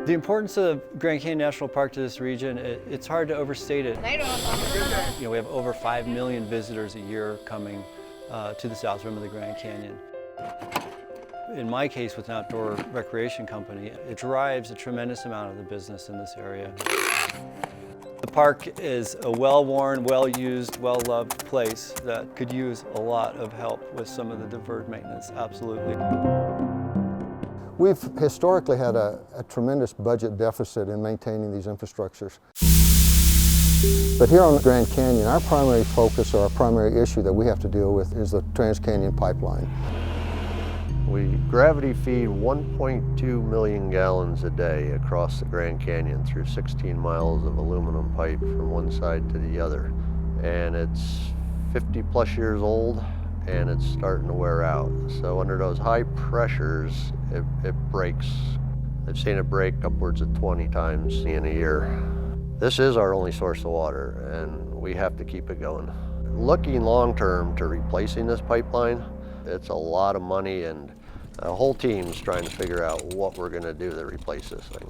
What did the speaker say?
The importance of Grand Canyon National Park to this region, it's hard to overstate it. You know, we have over 5 million visitors a year coming to the south rim of the Grand Canyon. In my case, with an outdoor recreation company, it drives a tremendous amount of the business in this area. The park is a well-worn, well-used, well-loved place that could use a lot of help with some of the deferred maintenance, absolutely. We've historically had a tremendous budget deficit in maintaining these infrastructures. But here on the Grand Canyon, our primary focus or our primary issue that we have to deal with is the Trans-Canyon Pipeline. We gravity feed 1.2 million gallons a day across the Grand Canyon through 16 miles of aluminum pipe from one side to the other. And it's 50 plus years old and it's starting to wear out. So under those high pressures, it breaks. I've seen it break upwards of 20 times in a year. This is our only source of water and we have to keep it going. Looking long term to replacing this pipeline, it's a lot of money and the whole team's trying to figure out what we're going to do to replace this thing.